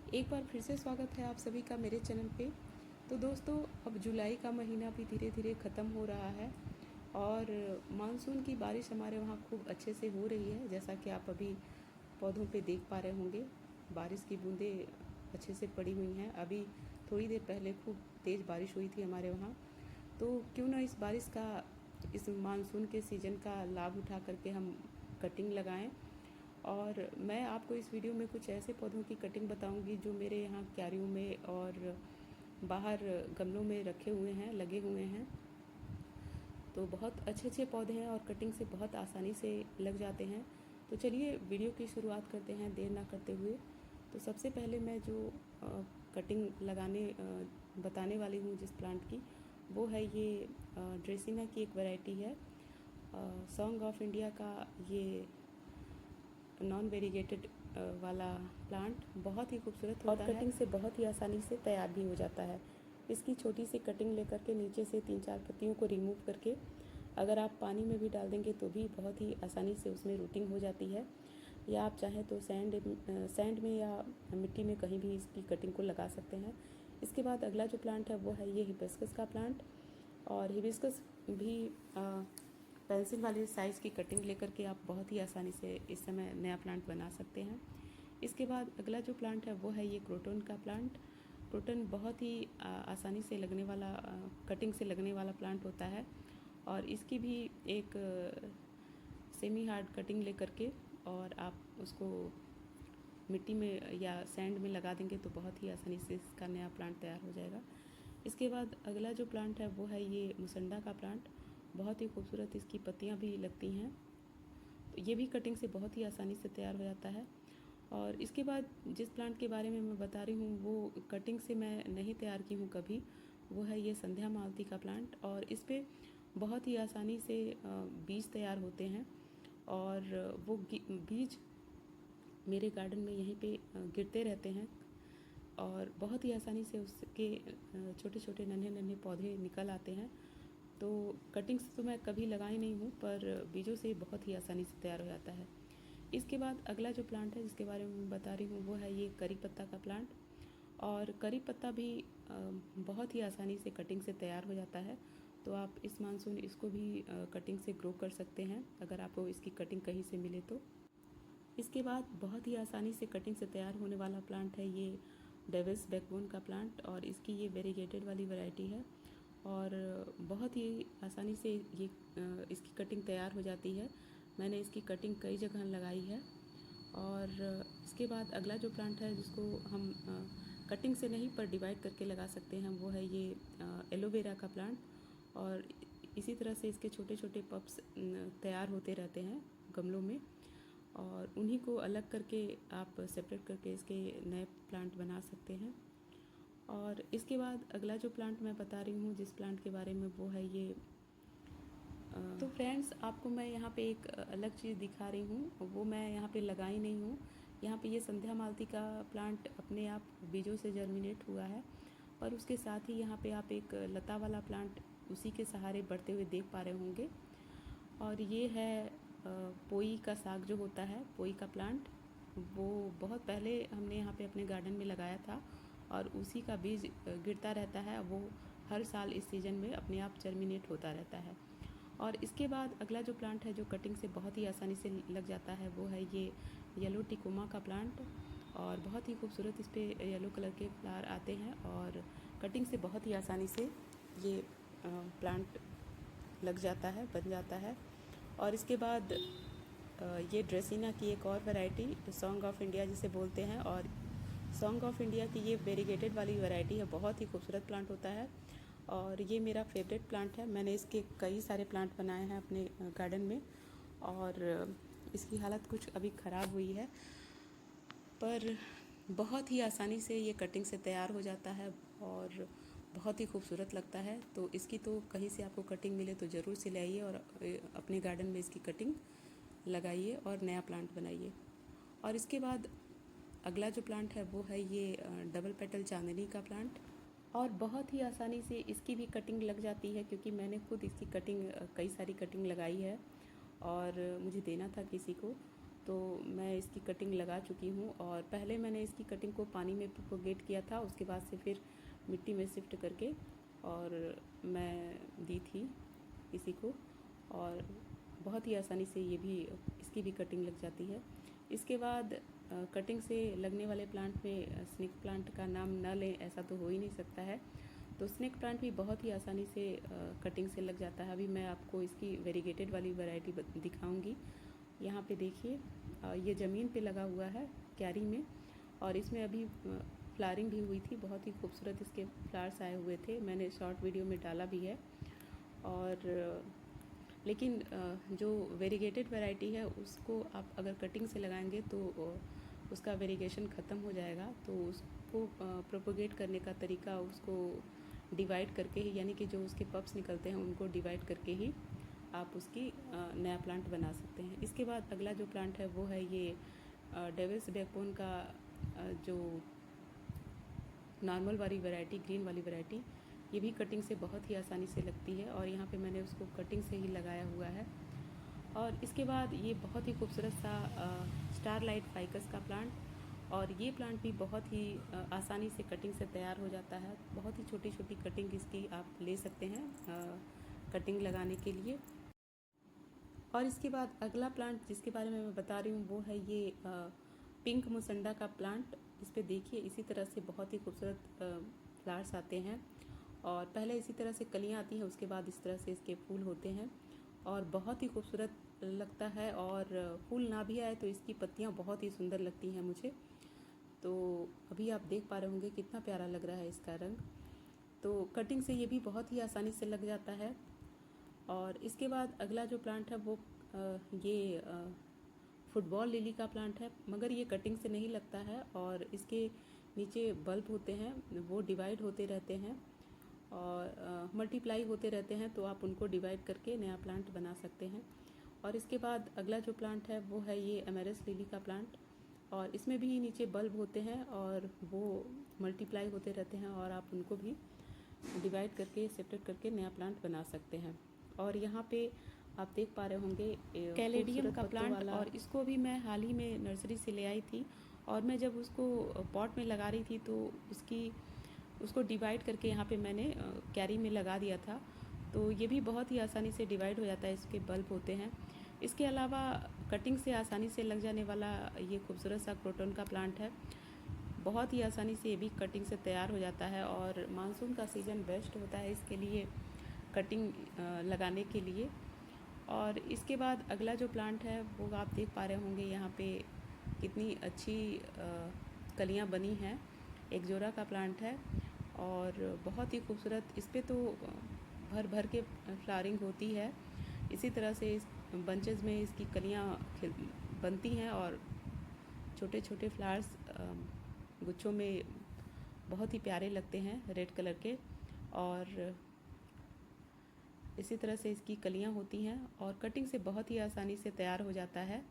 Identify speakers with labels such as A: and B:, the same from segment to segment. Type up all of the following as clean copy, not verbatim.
A: एक बार फिर से स्वागत है आप सभी का मेरे चैनल पे। तो दोस्तों, अब जुलाई का महीना भी धीरे धीरे ख़त्म हो रहा है और मानसून की बारिश हमारे वहाँ खूब अच्छे से हो रही है। जैसा कि आप अभी पौधों पे देख पा रहे होंगे, बारिश की बूंदें अच्छे से पड़ी हुई हैं। अभी थोड़ी देर पहले खूब तेज़ बारिश हुई थी हमारे वहाँ। तो क्यों ना इस बारिश का, इस मानसून के सीज़न का लाभ उठा करके हम कटिंग लगाएं। और मैं आपको इस वीडियो में कुछ ऐसे पौधों की कटिंग बताऊंगी जो मेरे यहाँ क्यारियों में और बाहर गमलों में रखे हुए हैं, लगे हुए हैं। तो बहुत अच्छे अच्छे पौधे हैं और कटिंग से बहुत आसानी से लग जाते हैं। तो चलिए वीडियो की शुरुआत करते हैं देर ना करते हुए। तो सबसे पहले मैं जो कटिंग बताने वाली हूँ जिस प्लांट की, वो है ये ड्रेसिना की एक वैरायटी है। सॉन्ग ऑफ इंडिया का ये नॉन वेरीगेटेड वाला प्लांट बहुत ही खूबसूरत होता है और कटिंग से बहुत ही आसानी से तैयार भी हो जाता है। इसकी छोटी सी कटिंग लेकर के नीचे से 3-4 पत्तियों को रिमूव करके अगर आप पानी में भी डाल देंगे तो भी बहुत ही आसानी से उसमें रूटिंग हो जाती है। या आप चाहें तो सैंड में या मिट्टी में कहीं भी इसकी कटिंग को लगा सकते हैं। इसके बाद अगला जो प्लांट है वो है ये हिबिस्कस का प्लांट। और हिबिस्कस भी पेंसिल वाले साइज़ की कटिंग लेकर के आप बहुत ही आसानी से इस समय नया प्लांट बना सकते हैं। इसके बाद अगला जो प्लांट है वो है ये क्रोटन का प्लांट। क्रोटन बहुत ही आसानी से लगने वाला, कटिंग से लगने वाला प्लांट होता है। और इसकी भी एक सेमी हार्ड कटिंग लेकर के और आप उसको मिट्टी में या सैंड में लगा देंगे तो बहुत ही आसानी से इसका नया प्लांट तैयार हो जाएगा। इसके बाद अगला जो प्लांट है वो है ये मुसंडा का प्लांट। बहुत ही खूबसूरत इसकी पत्तियां भी लगती हैं। तो ये भी कटिंग से बहुत ही आसानी से तैयार हो जाता है। और इसके बाद जिस प्लांट के बारे में मैं बता रही हूँ वो कटिंग से मैं नहीं तैयार की हूँ कभी, वो है ये संध्या मालती का प्लांट। और इस पर बहुत ही आसानी से बीज तैयार होते हैं और वो बीज मेरे गार्डन में यहीं पे गिरते रहते हैं और बहुत ही आसानी से उसके छोटे छोटे नन्हे नन्हे पौधे निकल आते हैं। तो कटिंग से तो मैं कभी लगाई नहीं हूँ, पर बीजों से बहुत ही आसानी से तैयार हो जाता है। इसके बाद अगला जो प्लांट है जिसके बारे में मैं बता रही हूँ वो है ये करी पत्ता का प्लांट। और करी पत्ता भी बहुत ही आसानी से कटिंग से तैयार हो जाता है। तो आप इस मानसून इसको भी कटिंग से ग्रो कर सकते हैं अगर आपको इसकी कटिंग कहीं से मिले तो। इसके बाद बहुत ही आसानी से कटिंग से तैयार होने वाला प्लांट है ये डेविस बैकबोन का प्लांट। और इसकी ये वेरीगेटेड वाली वैरायटी है और बहुत ही आसानी से ये इसकी कटिंग तैयार हो जाती है। मैंने इसकी कटिंग कई जगह लगाई है। और इसके बाद अगला जो प्लांट है जिसको हम कटिंग से नहीं पर डिवाइड करके लगा सकते हैं वो है ये एलोवेरा का प्लांट। और इसी तरह से इसके छोटे छोटे पप्स तैयार होते रहते हैं गमलों में और उन्हीं को अलग करके आप सेपरेट करके इसके नए प्लांट बना सकते हैं। और इसके बाद अगला जो प्लांट मैं बता रही हूँ जिस प्लांट के बारे में वो है ये तो फ्रेंड्स, आपको मैं यहाँ पे एक अलग चीज़ दिखा रही हूँ, वो मैं यहाँ पे लगाई नहीं हूँ। यहाँ पे ये संध्या मालती का प्लांट अपने आप बीजों से जर्मिनेट हुआ है और उसके साथ ही यहाँ पे आप एक लता वाला प्लांट उसी के सहारे बढ़ते हुए देख पा रहे होंगे। और ये है पोई का साग जो होता है, पोई का प्लांट। वो बहुत पहले हमने यहाँ पे अपने गार्डन में लगाया था और उसी का बीज गिरता रहता है। वो हर साल इस सीज़न में अपने आप जर्मिनेट होता रहता है। और इसके बाद अगला जो प्लांट है जो कटिंग से बहुत ही आसानी से लग जाता है वो है ये येलो टिकोमा का प्लांट। और बहुत ही खूबसूरत इस पर येलो कलर के फ्लावर आते हैं और कटिंग से बहुत ही आसानी से ये प्लांट लग जाता है, बन जाता है। और इसके बाद ये ड्रेसिना की एक और वैरायटी सॉन्ग ऑफ इंडिया जिसे बोलते हैं। और सॉन्ग ऑफ इंडिया की ये वेरीगेटेड वाली वैरायटी है, बहुत ही खूबसूरत प्लांट होता है और ये मेरा फेवरेट प्लांट है। मैंने इसके कई सारे प्लांट बनाए हैं अपने गार्डन में और इसकी हालत कुछ अभी ख़राब हुई है, पर बहुत ही आसानी से ये कटिंग से तैयार हो जाता है और बहुत ही खूबसूरत लगता है। तो इसकी तो कहीं से आपको कटिंग मिले तो ज़रूर से ले आइए और अपने गार्डन में इसकी कटिंग लगाइए और नया प्लांट बनाइए। और इसके बाद अगला जो प्लांट है वो है ये डबल पेटल चांदनी का प्लांट। और बहुत ही आसानी से इसकी भी कटिंग लग जाती है क्योंकि मैंने खुद इसकी कटिंग, कई सारी कटिंग लगाई है और मुझे देना था किसी को। तो मैं इसकी कटिंग लगा चुकी हूँ। और पहले मैंने इसकी कटिंग को पानी में प्रोपोगेट किया था, उसके बाद से फिर मिट्टी में शिफ्ट करके और मैं दी थी इसी को, और बहुत ही आसानी से ये भी इसकी भी कटिंग लग जाती है। इसके बाद कटिंग से लगने वाले प्लांट में स्नेक प्लांट का नाम न लें ऐसा तो हो ही नहीं सकता है। तो स्नेक प्लांट भी बहुत ही आसानी से कटिंग से लग जाता है। अभी मैं आपको इसकी वेरीगेटेड वाली वैरायटी दिखाऊंगी। यहाँ पे देखिए, ये ज़मीन पे लगा हुआ है क्यारी में, और इसमें अभी फ्लावरिंग भी हुई थी। बहुत ही खूबसूरत इसके फ्लावर्स आए हुए थे, मैंने शॉर्ट वीडियो में डाला भी है। और लेकिन जो वेरीगेटेड वैरायटी है उसको आप अगर कटिंग से लगाएंगे तो उसका वेरीगेशन ख़त्म हो जाएगा। तो उसको प्रोपोगेट करने का तरीका, उसको डिवाइड करके ही, यानी कि जो उसके पप्स निकलते हैं उनको डिवाइड करके ही आप उसकी नया प्लांट बना सकते हैं। इसके बाद अगला जो प्लांट है वो है ये डेविल्स बैकबोन का जो नॉर्मल वाली वैरायटी, ग्रीन वाली वैरायटी, ये भी कटिंग से बहुत ही आसानी से लगती है। और यहाँ पे मैंने उसको कटिंग से ही लगाया हुआ है। और इसके बाद ये बहुत ही खूबसूरत सा स्टारलाइट फाइकस का प्लांट, और ये प्लांट भी बहुत ही आसानी से कटिंग से तैयार हो जाता है। बहुत ही छोटी छोटी कटिंग इसकी आप ले सकते हैं कटिंग लगाने के लिए। और इसके बाद अगला प्लांट जिसके बारे में मैं बता रही हूँ वो है ये पिंक मुसंडा का प्लांट। इस पर देखिए, इसी तरह से बहुत ही खूबसूरत फ्लावर्स आते हैं, और पहले इसी तरह से कलियाँ आती हैं, उसके बाद इस तरह से इसके फूल होते हैं और बहुत ही खूबसूरत लगता है। और फूल ना भी आए तो इसकी पत्तियाँ बहुत ही सुंदर लगती हैं मुझे। तो अभी आप देख पा रहे होंगे कितना प्यारा लग रहा है इसका रंग। तो कटिंग से ये भी बहुत ही आसानी से लग जाता है। और इसके बाद अगला जो प्लांट है वो ये फुटबॉल लिली का प्लांट है, मगर ये कटिंग से नहीं लगता है। और इसके नीचे बल्ब होते हैं, वो डिवाइड होते रहते हैं और मल्टीप्लाई होते रहते हैं, तो आप उनको डिवाइड करके नया प्लांट बना सकते हैं। और इसके बाद अगला जो प्लांट है वो है ये एमेरस लिली का प्लांट, और इसमें भी नीचे बल्ब होते हैं और वो मल्टीप्लाई होते रहते हैं, और आप उनको भी डिवाइड करके सेपरेट करके नया प्लांट बना सकते हैं। और यहाँ पे आप देख पा रहे होंगे कैलेडियम का प्लांट, और इसको भी मैं हाल ही में नर्सरी से ले आई थी। और मैं जब उसको पॉट में लगा रही थी तो उसको डिवाइड करके यहाँ पे मैंने कैरी में लगा दिया था। तो ये भी बहुत ही आसानी से डिवाइड हो जाता है, इसके बल्ब होते हैं। इसके अलावा कटिंग से आसानी से लग जाने वाला ये खूबसूरत सा क्रोटन का प्लांट है। बहुत ही आसानी से ये भी कटिंग से तैयार हो जाता है, और मानसून का सीज़न बेस्ट होता है इसके लिए कटिंग लगाने के लिए। और इसके बाद अगला जो प्लांट है वो आप देख पा रहे होंगे यहाँ पे कितनी अच्छी कलियाँ बनी हैं। एक जोरा का प्लांट है और बहुत ही खूबसूरत, इस पे तो भर भर के फ्लावरिंग होती है। इसी तरह से इस बंचेस में इसकी कलियाँ बनती हैं और छोटे छोटे फ्लावर्स गुच्छों में बहुत ही प्यारे लगते हैं, रेड कलर के। और इसी तरह से इसकी कलियां होती हैं और कटिंग से बहुत ही आसानी से तैयार हो जाता है।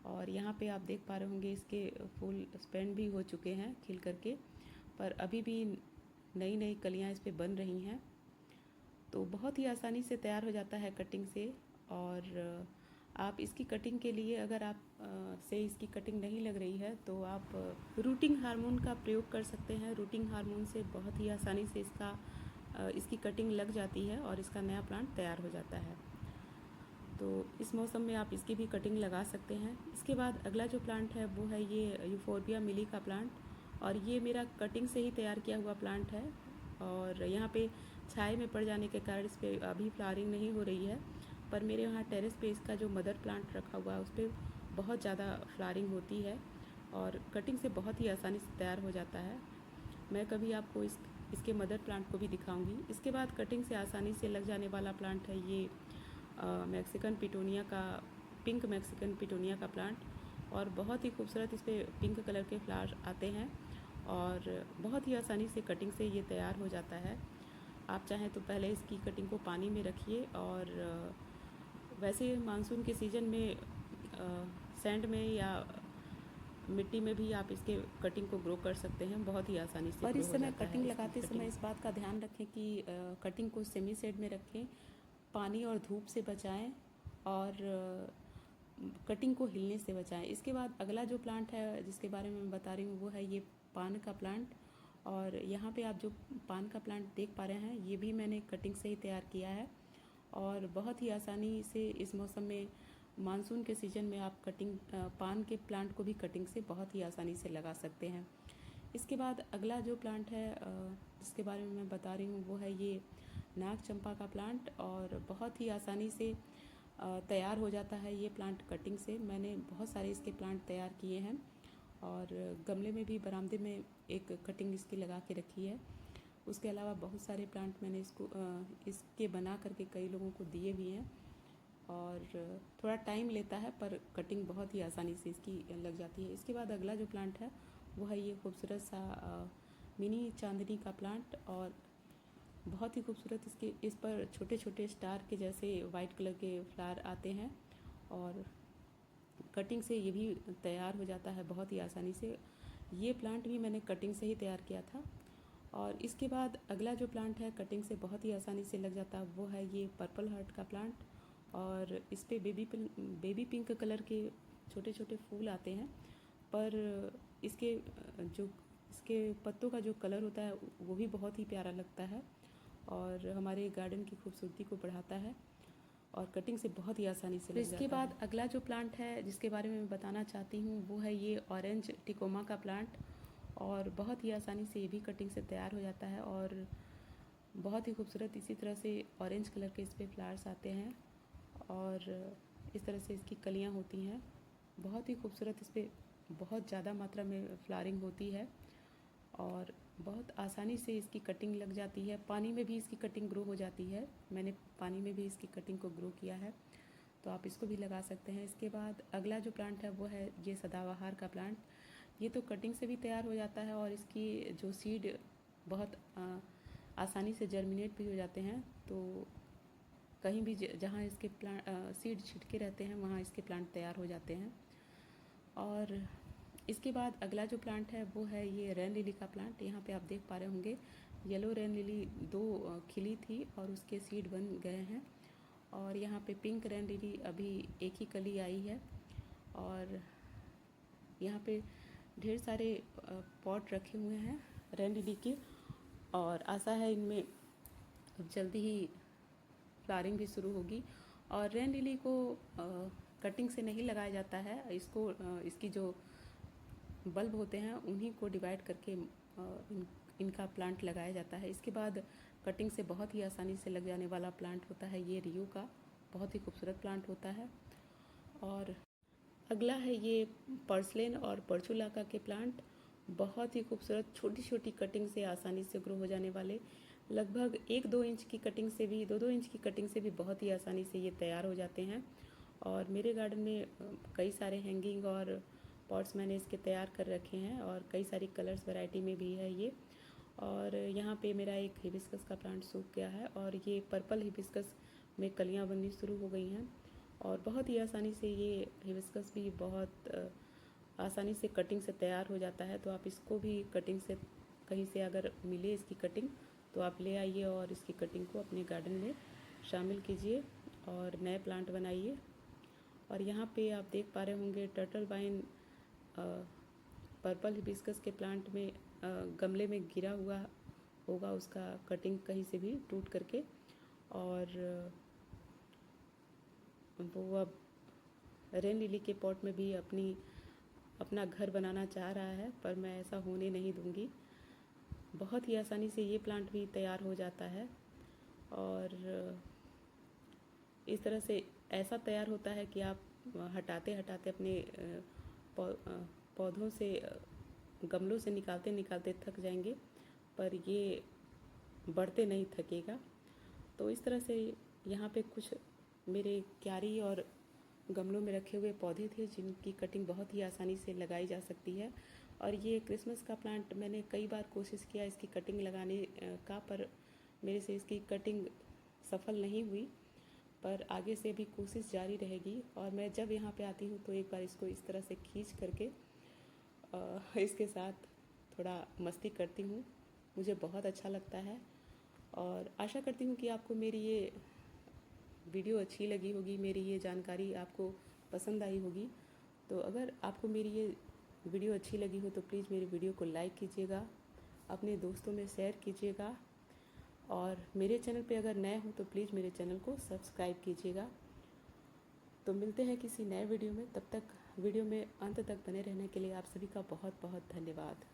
A: और यहाँ पे आप देख पा रहे होंगे इसके फूल स्पेंड भी हो चुके हैं खिल करके, पर अभी भी नई नई कलियां इस पे बन रही हैं। तो बहुत ही आसानी से तैयार हो जाता है कटिंग से। और आप इसकी कटिंग के लिए, अगर आप से इसकी कटिंग नहीं लग रही है तो आप रूटिंग हार्मोन का प्रयोग कर सकते हैं। रूटिंग हार्मोन से बहुत ही आसानी से इसकी कटिंग लग जाती है और इसका नया प्लांट तैयार हो जाता है। तो इस मौसम में आप इसकी भी कटिंग लगा सकते हैं। इसके बाद अगला जो प्लांट है वो है ये यूफोर्बिया मिली का प्लांट, और ये मेरा कटिंग से ही तैयार किया हुआ प्लांट है। और यहाँ पे छाए में पड़ जाने के कारण इस पर अभी फ्लावरिंग नहीं हो रही है, पर मेरे यहाँ टेरेस पे इसका जो मदर प्लांट रखा हुआ है उस पर बहुत ज़्यादा फ्लावरिंग होती है और कटिंग से बहुत ही आसानी से तैयार हो जाता है। मैं कभी आपको इसके मदर प्लांट को भी दिखाऊंगी। इसके बाद कटिंग से आसानी से लग जाने वाला प्लांट है ये मैक्सिकन पिटोनिया का, पिंक मैक्सिकन पिटोनिया का प्लांट, और बहुत ही खूबसूरत इस पर पिंक कलर के फ्लावर आते हैं और बहुत ही आसानी से कटिंग से ये तैयार हो जाता है। आप चाहें तो पहले इसकी कटिंग को पानी में रखिए, और वैसे मानसून के सीज़न में सैंड में या मिट्टी में भी आप इसके कटिंग को ग्रो कर सकते हैं बहुत ही आसानी से। और इस समय कटिंग लगाते समय इस बात का ध्यान रखें कि कटिंग को सेमी शेड में रखें, पानी और धूप से बचाएं, और कटिंग को हिलने से बचाएं। इसके बाद अगला जो प्लांट है जिसके बारे में मैं बता रही हूँ वो है ये पान का प्लांट। और यहाँ पे आप जो पान का प्लांट देख पा रहे हैं ये भी मैंने कटिंग से ही तैयार किया है। और बहुत ही आसानी से इस मौसम में मानसून के सीज़न में आप पान के प्लांट को भी कटिंग से बहुत ही आसानी से लगा सकते हैं। इसके बाद अगला जो प्लांट है जिसके बारे में मैं बता रही हूँ वो है ये नाग चंपा का प्लांट। और बहुत ही आसानी से तैयार हो जाता है ये प्लांट कटिंग से। मैंने बहुत सारे इसके प्लांट तैयार किए हैं और गमले में भी बरामदे में एक कटिंग इसकी लगा के रखी है। उसके अलावा बहुत सारे प्लांट मैंने इसके बना करके कई लोगों को दिए भी हैं। और थोड़ा टाइम लेता है पर कटिंग बहुत ही आसानी से इसकी लग जाती है। इसके बाद अगला जो प्लांट है वो है ये खूबसूरत सा मिनी चांदनी का प्लांट। और बहुत ही खूबसूरत इस पर छोटे छोटे स्टार के जैसे वाइट कलर के फ्लावर आते हैं। और कटिंग से ये भी तैयार हो जाता है बहुत ही आसानी से। ये प्लांट भी मैंने कटिंग से ही तैयार किया था। और इसके बाद अगला जो प्लांट है कटिंग से बहुत ही आसानी से लग जाता है वो है ये पर्पल हार्ट का प्लांट। और इस पर बेबी पिंक कलर के छोटे छोटे फूल आते हैं। पर इसके पत्तों का जो कलर होता है वो भी बहुत ही प्यारा लगता है और हमारे गार्डन की खूबसूरती को बढ़ाता है और कटिंग से बहुत ही आसानी से लग जाता है। इसके बाद अगला जो प्लांट है जिसके बारे में मैं बताना चाहती हूँ वो है ये ऑरेंज टिकोमा का प्लांट। और बहुत ही आसानी से ये भी कटिंग से तैयार हो जाता है और बहुत ही खूबसूरत इसी तरह से ऑरेंज कलर के इस पर फ्लावर्स आते हैं और इस तरह से इसकी कलियाँ होती हैं। बहुत ही खूबसूरत इस पर बहुत ज़्यादा मात्रा में फ्लावरिंग होती है और बहुत आसानी से इसकी कटिंग लग जाती है। पानी में भी इसकी कटिंग ग्रो हो जाती है। मैंने पानी में भी इसकी कटिंग को ग्रो किया है तो आप इसको भी लगा सकते हैं। इसके बाद अगला जो प्लांट है वो है ये सदाबहार का प्लांट। ये तो कटिंग से भी तैयार हो जाता है और इसकी जो सीड बहुत आसानी से जर्मिनेट भी हो जाते हैं। तो कहीं भी जहाँ इसके सीड छिटके रहते हैं वहाँ इसके प्लांट तैयार हो जाते हैं। और इसके बाद अगला जो प्लांट है वो है ये रेन लिली का प्लांट। यहाँ पे आप देख पा रहे होंगे येलो रेन लिली 2 खिली थी और उसके सीड बन गए हैं। और यहाँ पे पिंक रेन लिली अभी एक ही कली आई है। और यहाँ पे ढेर सारे पॉट रखे हुए हैं रेन लिली के और आशा है इनमें जल्दी ही फ्लावरिंग भी शुरू होगी। और रेन लिली को कटिंग से नहीं लगाया जाता है। इसकी जो बल्ब होते हैं उन्हीं को डिवाइड करके इनका प्लांट लगाया जाता है। इसके बाद कटिंग से बहुत ही आसानी से लग जाने वाला प्लांट होता है ये रियो का। बहुत ही खूबसूरत प्लांट होता है। और अगला है ये पर्सलेन और पर्चुलाका के प्लांट। बहुत ही खूबसूरत छोटी छोटी कटिंग से आसानी से ग्रो हो जाने वाले, लगभग 1-2 इंच की कटिंग से भी 2-2 इंच की कटिंग से भी बहुत ही आसानी से ये तैयार हो जाते हैं। और मेरे गार्डन में कई सारे हैंगिंग और पॉट्स मैंने इसके तैयार कर रखे हैं और कई सारी कलर्स वैरायटी में भी है ये। और यहाँ पे मेरा एक हिबिस्कस का प्लांट सूख गया है और ये पर्पल हिबिस्कस में कलियाँ बननी शुरू हो गई हैं। और बहुत ही आसानी से ये हिबिस्कस भी बहुत आसानी से कटिंग से तैयार हो जाता है। तो आप इसको भी कटिंग से कहीं से अगर मिले इसकी कटिंग तो आप ले आइए और इसकी कटिंग को अपने गार्डन में शामिल कीजिए और नए प्लांट बनाइए। और यहाँ पे आप देख पा रहे होंगे टर्टल वाइन पर्पल हिबिस्कस के प्लांट में गमले में गिरा हुआ होगा उसका कटिंग कहीं से भी टूट करके। और वो अब रेन लिली के पॉट में भी अपना घर बनाना चाह रहा है पर मैं ऐसा होने नहीं दूंगी। बहुत ही आसानी से ये प्लांट भी तैयार हो जाता है और इस तरह से ऐसा तैयार होता है कि आप हटाते हटाते अपने पौधों से गमलों से निकालते निकालते थक जाएंगे पर ये बढ़ते नहीं थकेगा। तो इस तरह से यहाँ पे कुछ मेरे क्यारी और गमलों में रखे हुए पौधे थे जिनकी कटिंग बहुत ही आसानी से लगाई जा सकती है। और ये क्रिसमस का प्लांट मैंने कई बार कोशिश किया इसकी कटिंग लगाने का पर मेरे से इसकी कटिंग सफल नहीं हुई। पर आगे से भी कोशिश जारी रहेगी और मैं जब यहाँ पे आती हूँ तो एक बार इसको इस तरह से खींच करके इसके साथ थोड़ा मस्ती करती हूँ। मुझे बहुत अच्छा लगता है और आशा करती हूँ कि आपको मेरी ये वीडियो अच्छी लगी होगी, मेरी ये जानकारी आपको पसंद आई होगी। तो अगर आपको मेरी ये वीडियो अच्छी लगी हो तो प्लीज़ मेरी वीडियो को लाइक कीजिएगा, अपने दोस्तों में शेयर कीजिएगा, और मेरे चैनल पे अगर नए हो तो प्लीज़ मेरे चैनल को सब्सक्राइब कीजिएगा। तो मिलते हैं किसी नए वीडियो में, तब तक वीडियो में अंत तक बने रहने के लिए आप सभी का बहुत बहुत धन्यवाद।